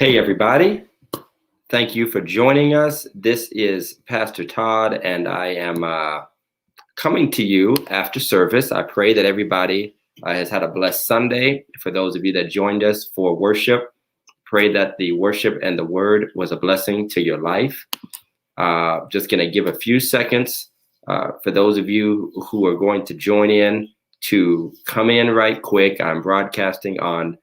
Hey, everybody. Thank you for joining us. This is Pastor Todd, and I am coming to you after service. I pray that everybody has had a blessed Sunday. For those of you that joined us for worship, pray that the worship and the word was a blessing to your life. Just going to give a few seconds for those of you who are going to join in to come in right quick. I'm broadcasting on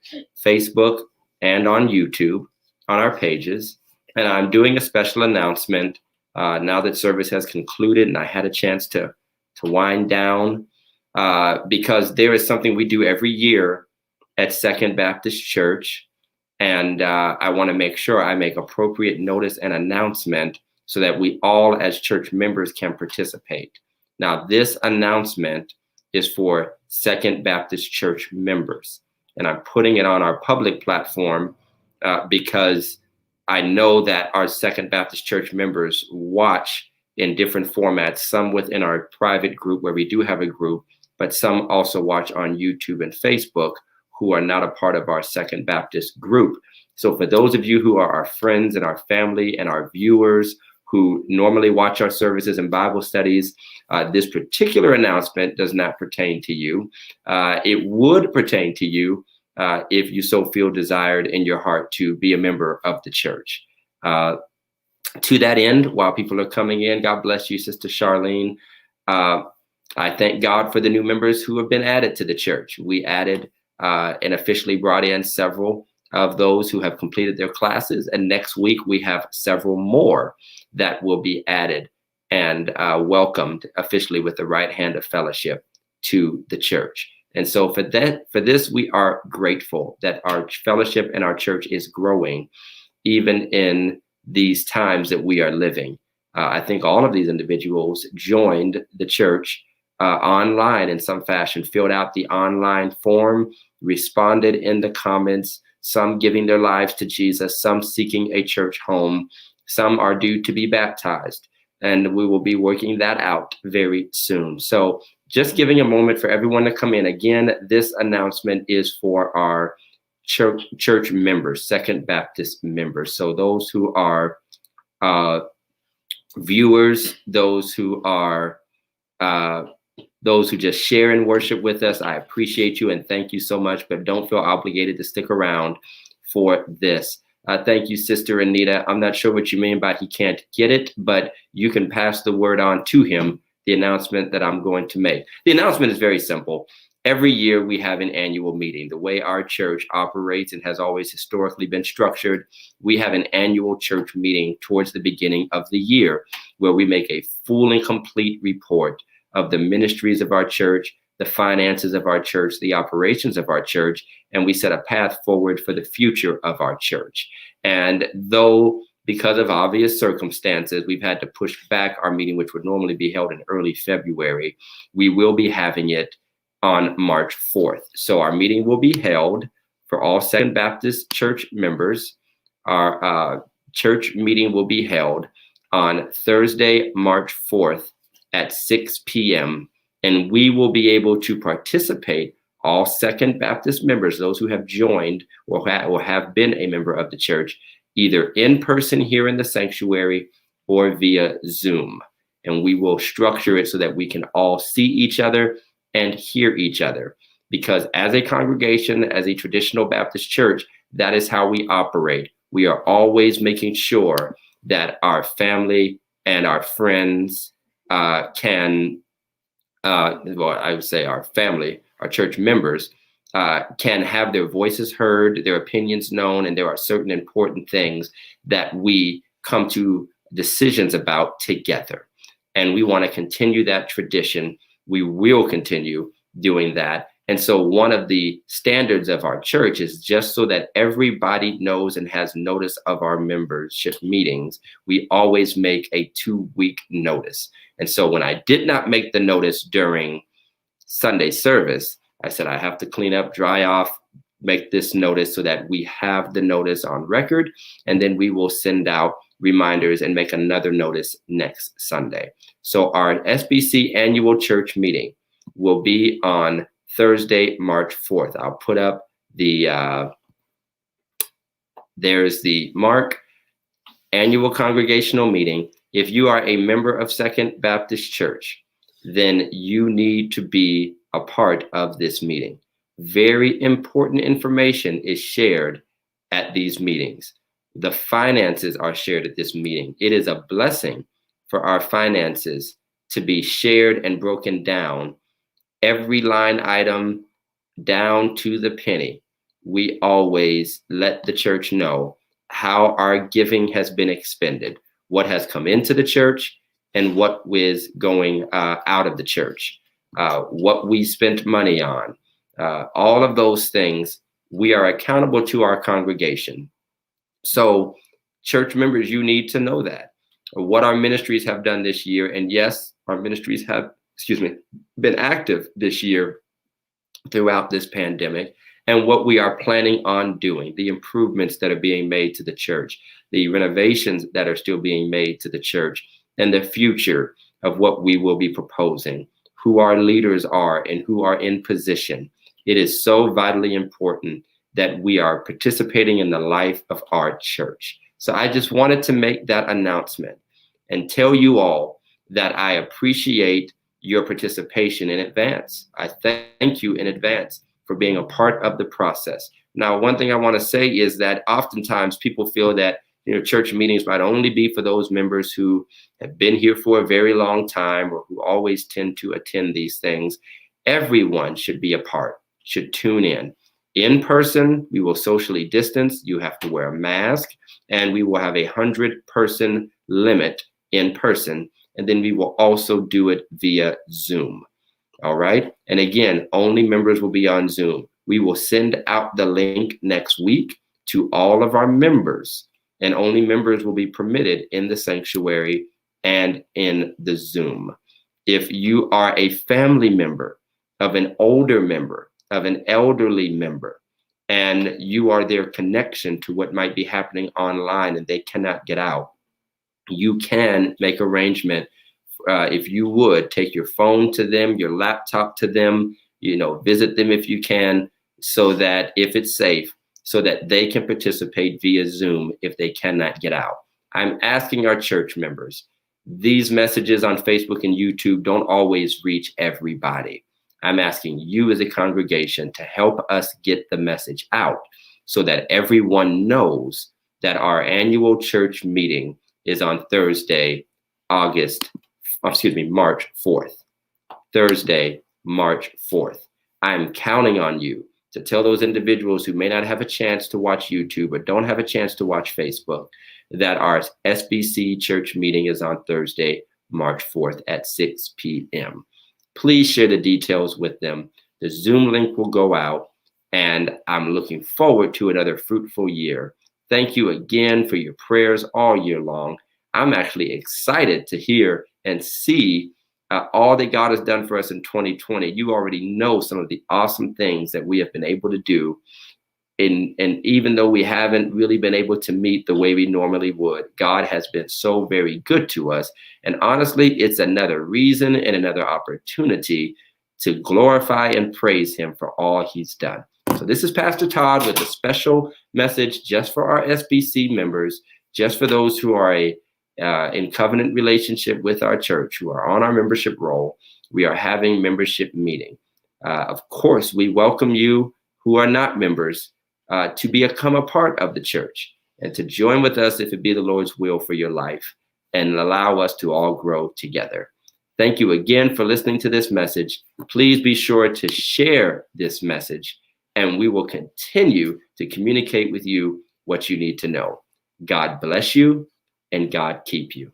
Facebook and on YouTube on our pages. And I'm doing a special announcement now that service has concluded and I had a chance to wind down because there is something we do every year at Second Baptist Church. And I want to make sure I make appropriate notice and announcement so that we all as church members can participate. Now, this announcement is for Second Baptist Church members. And I'm putting it on our public platform because I know that our Second Baptist Church members watch in different formats, some within our private group where we do have a group, but some also watch on YouTube and Facebook who are not a part of our Second Baptist group. So for those of you who are our friends and our family and our viewers who normally watch our services and Bible studies, this particular announcement does not pertain to you. It would pertain to you if you so feel desired in your heart to be a member of the church. To that end, while people are coming in, God bless you, Sister Charlene. I thank God for the new members who have been added to the church. We added and officially brought in several of those who have completed their classes. And next week, we have several more that will be added and welcomed officially with the right hand of fellowship to the church. And so for this, we are grateful that our fellowship and our church is growing, even in these times that we are living. I think all of these individuals joined the church online in some fashion, filled out the online form, responded in the comments, some giving their lives to Jesus, some seeking a church home, some are due to be baptized. And we will be working that out very soon. So just giving a moment for everyone to come in. Again, this announcement is for our church members, Second Baptist members. So those who are viewers, those who just share and worship with us, I appreciate you and thank you so much, but don't feel obligated to stick around for this. Thank you, Sister Anita. I'm not sure what you mean by he can't get it, but you can pass the word on to him, the announcement that I'm going to make. The announcement is very simple. Every year we have an annual meeting. The way our church operates and has always historically been structured, we have an annual church meeting towards the beginning of the year where we make a full and complete report of the ministries of our church, the finances of our church, the operations of our church, and we set a path forward for the future of our church. And though, because of obvious circumstances, we've had to push back our meeting, which would normally be held in early February, we will be having it on March 4th. So our meeting will be held for all Second Baptist Church members. Our church meeting will be held on Thursday, March 4th at 6 p.m. And we will be able to participate, all Second Baptist members, those who have joined or have been a member of the church, either in person here in the sanctuary or via Zoom. And we will structure it so that we can all see each other and hear each other. Because as a congregation, as a traditional Baptist church, that is how we operate. We are always making sure that our family and our friends I would say our family, our church members, can have their voices heard, their opinions known, and there are certain important things that we come to decisions about together. And we want to continue that tradition. We will continue doing that. And so one of the standards of our church is just so that everybody knows and has notice of our membership meetings, we always make a 2-week notice. And so when I did not make the notice during Sunday service, I said, I have to clean up, dry off, make this notice so that we have the notice on record. And then we will send out reminders and make another notice next Sunday. So our SBC annual church meeting will be on Thursday, March 4th. I'll put up the There's the Mark annual congregational meeting. If you are a member of Second Baptist Church, then you need to be a part of this meeting. Very important information is shared at these meetings. The finances are shared at this meeting. It is a blessing for our finances to be shared and broken down, every line item down to the penny. We always let the church know how our giving has been expended, what has come into the church and what is going out of the church, what we spent money on, all of those things. We are accountable to our congregation. So church members, you need to know that what our ministries have done this year. And yes, our ministries have, been active this year throughout this pandemic, and what we are planning on doing, the improvements that are being made to the church, the renovations that are still being made to the church, and the future of what we will be proposing, who our leaders are and who are in position. It is so vitally important that we are participating in the life of our church. So I just wanted to make that announcement and tell you all that I appreciate your participation in advance. I thank you in advance for being a part of the process. Now, one thing I want to say is that oftentimes people feel that church meetings might only be for those members who have been here for a very long time or who always tend to attend these things. Everyone should be a part, should tune in. In person, we will socially distance. You have to wear a mask, and we will have a 100-person limit in person. And then we will also do it via Zoom. All right. And again, only members will be on Zoom. We will send out the link next week to all of our members, and only members will be permitted in the sanctuary and in the Zoom. If you are a family member of an older member, of an elderly member, and you are their connection to what might be happening online and they cannot get out, you can make arrangement. If you would take your phone to them, your laptop to them, visit them if you can, so that if it's safe, so that they can participate via Zoom if they cannot get out. I'm asking our church members, these messages on Facebook and YouTube don't always reach everybody. I'm asking you as a congregation to help us get the message out so that everyone knows that our annual church meeting is on Thursday, March 4th. Thursday, March 4th. I'm counting on you to tell those individuals who may not have a chance to watch YouTube or don't have a chance to watch Facebook that our SBC church meeting is on Thursday, March 4th at 6 p.m. Please share the details with them. The Zoom link will go out, and I'm looking forward to another fruitful year. Thank you again for your prayers all year long. I'm actually excited to hear and see all that God has done for us in 2020. You already know some of the awesome things that we have been able to do. And even though we haven't really been able to meet the way we normally would, God has been so very good to us. And honestly, it's another reason and another opportunity to glorify and praise him for all he's done. So this is Pastor Todd with a special message just for our SBC members, just for those who are in covenant relationship with our church, who are on our membership roll. We are having membership meeting. Of course, we welcome you who are not members to become a part of the church and to join with us if it be the Lord's will for your life, and allow us to all grow together. Thank you again for listening to this message. Please be sure to share this message, and we will continue to communicate with you what you need to know. God bless you, and God keep you.